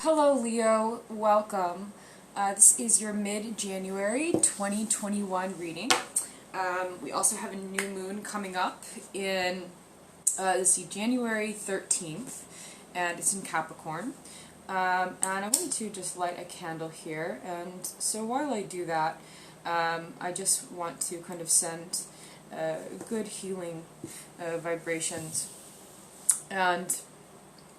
Hello Leo, welcome. This is your mid-January 2021 reading. We also have a new moon coming up in January 13th, and it's in Capricorn. And I wanted to just light a candle here, and so while I do that, I just want to kind of send good healing vibrations and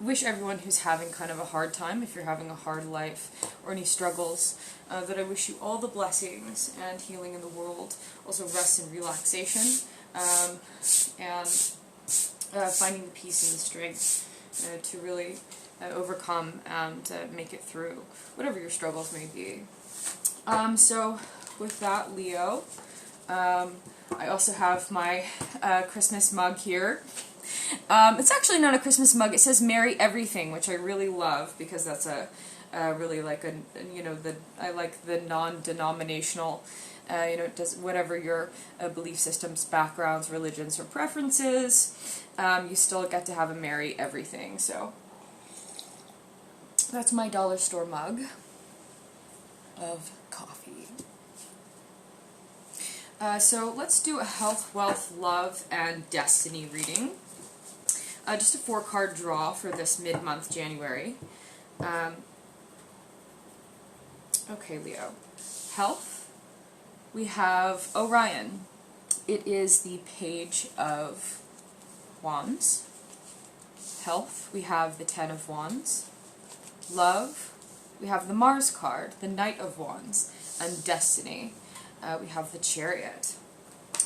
wish everyone who's having kind of a hard time, if you're having a hard life or any struggles, that I wish you all the blessings and healing in the world, also rest and relaxation, and finding the peace and the strength to really overcome and make it through whatever your struggles may be. So with that, Leo, I also have my Christmas mug here. It's actually not a Christmas mug. It says "Merry Everything," which I really love because that's really like I like the non-denominational. It does whatever your belief systems, backgrounds, religions, or preferences. You still get to have a merry everything. So that's my dollar store mug of coffee. So let's do a health, wealth, love, and destiny reading. Just a 4-card draw for this mid-month January. Okay, Leo. Health, we have Orion. It is the Page of Wands. Health, we have the Ten of Wands. Love, we have the Mars card, the Knight of Wands. And destiny, we have the Chariot.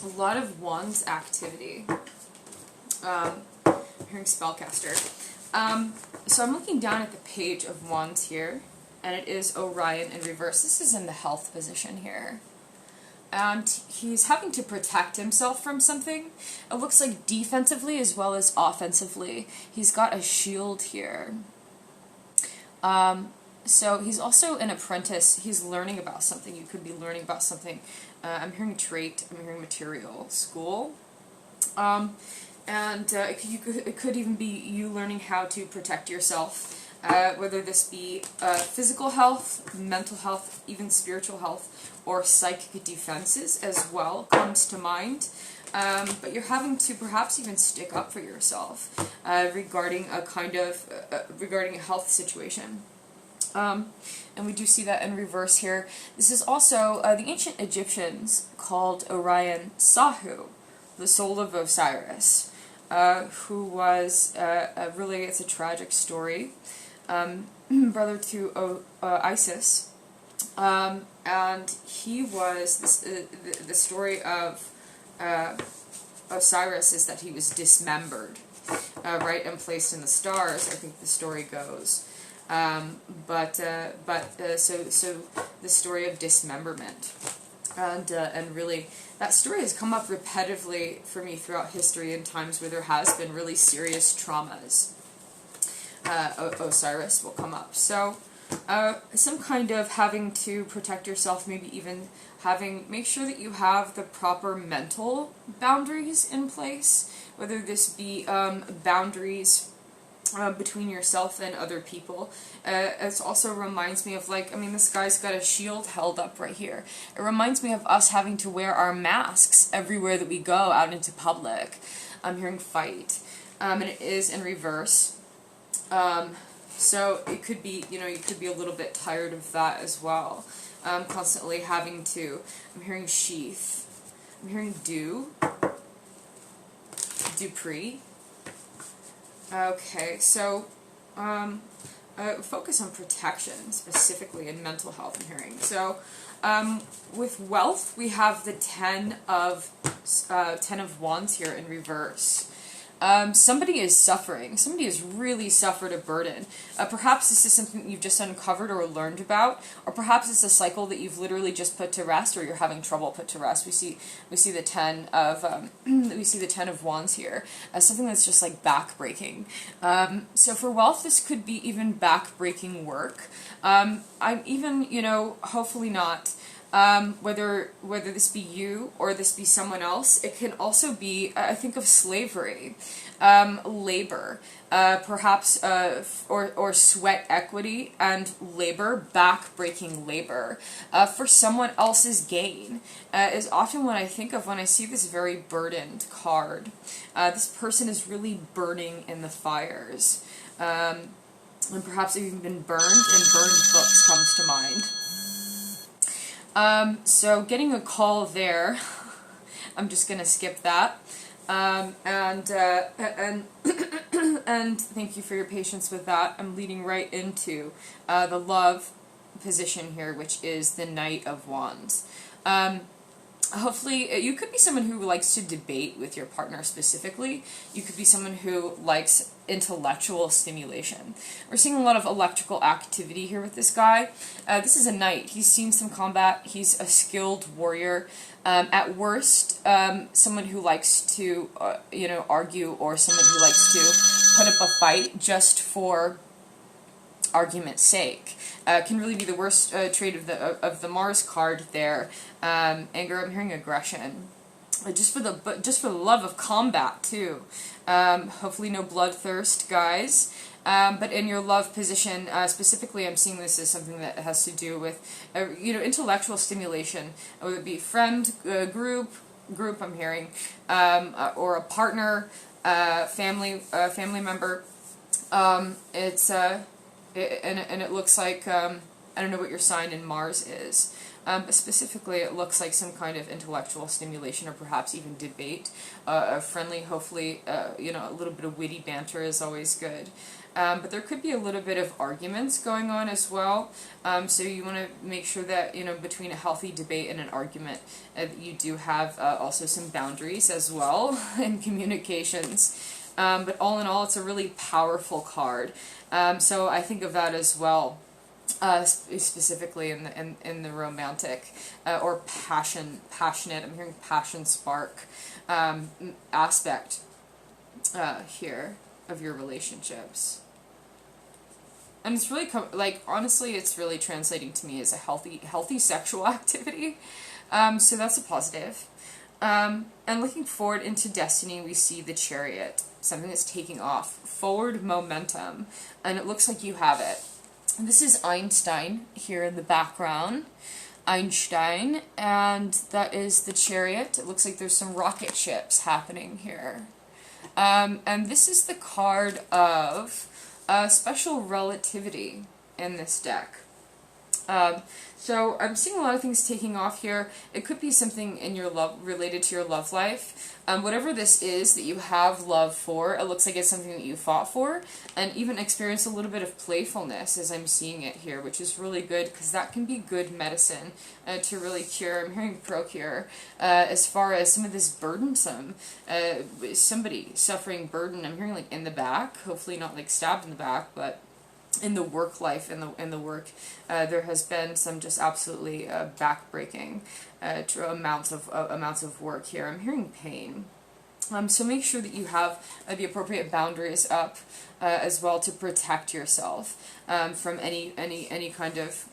A lot of Wands activity. Hearing spellcaster. So I'm looking down at the Page of Wands here, and it is Orion in reverse. This is in the health position here. And he's having to protect himself from something. It looks like defensively as well as offensively. He's got a shield here. So he's also an apprentice. He's learning about something. You could be learning about something. I'm hearing trait. I'm hearing material. School. And it could even be you learning how to protect yourself, whether this be physical health, mental health, even spiritual health, or psychic defenses as well comes to mind. But you're having to perhaps even stick up for yourself regarding a health situation. And we do see that in reverse here. This is also the ancient Egyptians called Orion Sahu, the soul of Osiris. Who was really, it's a tragic story, brother to Isis, and he was, the story of Osiris is that he was dismembered, right, and placed in the stars, I think the story goes, so the story of dismemberment. And really, that story has come up repetitively for me throughout history in times where there has been really serious traumas. Osiris will come up. So, some kind of having to protect yourself, maybe even make sure that you have the proper mental boundaries in place, whether this be boundaries between yourself and other people. It also reminds me of, this guy's got a shield held up right here. It reminds me of us having to wear our masks everywhere that we go out into public. I'm hearing fight. And it is in reverse. So it could be, you could be a little bit tired of that as well. Constantly having to, I'm hearing sheath. I'm hearing Dupree. Okay, so focus on protection, specifically in mental health and hearing. So with wealth, we have the Ten of Wands here in reverse. Somebody is suffering. Somebody has really suffered a burden. Perhaps this is something that you've just uncovered or learned about, or perhaps it's a cycle that you've literally just put to rest, or you're having trouble put to rest. We see the Ten of Wands here as something that's just like back-breaking. So for wealth, this could be even back-breaking work. I'm even, hopefully not. whether this be you or this be someone else. It can also be, I think of slavery, labor, perhaps, or sweat equity and labor, back-breaking labor, for someone else's gain, is often what I think of when I see this very burdened card. This person is really burning in the fires, and perhaps even been burned, and burned books comes to mind. So getting a call there, I'm just gonna skip that, and and thank you for your patience with that. I'm leading right into the love position here, which is the Knight of Wands. Hopefully, you could be someone who likes to debate with your partner specifically. You could be someone who likes intellectual stimulation. We're seeing a lot of electrical activity here with this guy. This is a knight. He's seen some combat. He's a skilled warrior. At worst, someone who likes to, argue, or someone who likes to put up a fight just for argument's sake. Can really be the worst trait of the Mars card there. Anger. I'm hearing aggression. Just for the love of combat too. Hopefully no bloodthirst, guys. But in your love position, specifically, I'm seeing this as something that has to do with, intellectual stimulation, whether it be friend, group. I'm hearing, or a partner, family member. And it looks like, I don't know what your sign in Mars is, but specifically it looks like some kind of intellectual stimulation or perhaps even debate. Friendly, hopefully, a little bit of witty banter is always good. But there could be a little bit of arguments going on as well. So you want to make sure that, between a healthy debate and an argument, you do have also some boundaries as well in communications. But all in all, it's a really powerful card. So I think of that as well, specifically in the romantic or passionate. I'm hearing passion spark aspect here of your relationships. And it's really honestly, it's really translating to me as a healthy sexual activity. So that's a positive. And looking forward into destiny, we see the Chariot, something that's taking off, forward momentum, and it looks like you have it. This is Einstein here in the background, Einstein, and that is the Chariot. It looks like there's some rocket ships happening here. And this is the card of special relativity in this deck. So I'm seeing a lot of things taking off here. It could be something in your love, related to your love life. Whatever this is that you have love for, it looks like it's something that you fought for, and even experience a little bit of playfulness as I'm seeing it here, which is really good, because that can be good medicine to really cure. I'm hearing procure as far as some of this burdensome, somebody suffering burden. I'm hearing like in the back, hopefully not like stabbed in the back, but in the work life, in the work, there has been some just absolutely back-breaking amounts of work here. I'm hearing pain. So make sure that you have the appropriate boundaries up as well to protect yourself from any kind of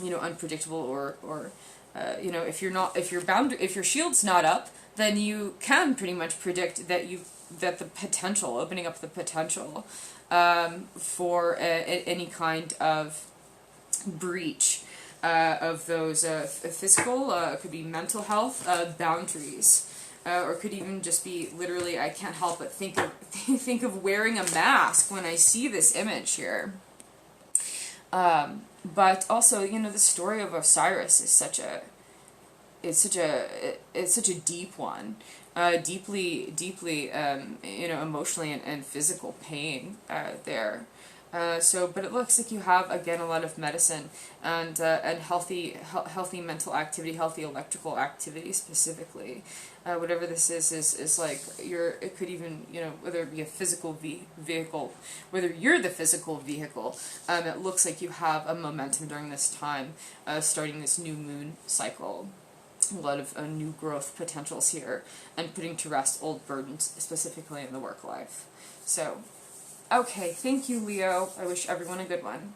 unpredictable or if your shield's not up, then you can pretty much predict that the potential, opening up the potential for any kind of breach of those physical, it could be mental health boundaries, or it could even just be literally, I can't help but think of wearing a mask when I see this image here. But also, the story of Osiris is such a deep one. Deeply, emotionally and physical pain there. But it looks like you have, again, a lot of medicine and healthy mental activity, healthy electrical activity specifically. Whatever this is like it could even, whether it be a physical vehicle, whether you're the physical vehicle, it looks like you have a momentum during this time, starting this new moon cycle. A lot of new growth potentials here, and putting to rest old burdens, specifically in the work life. So, okay, thank you, Leo. I wish everyone a good one.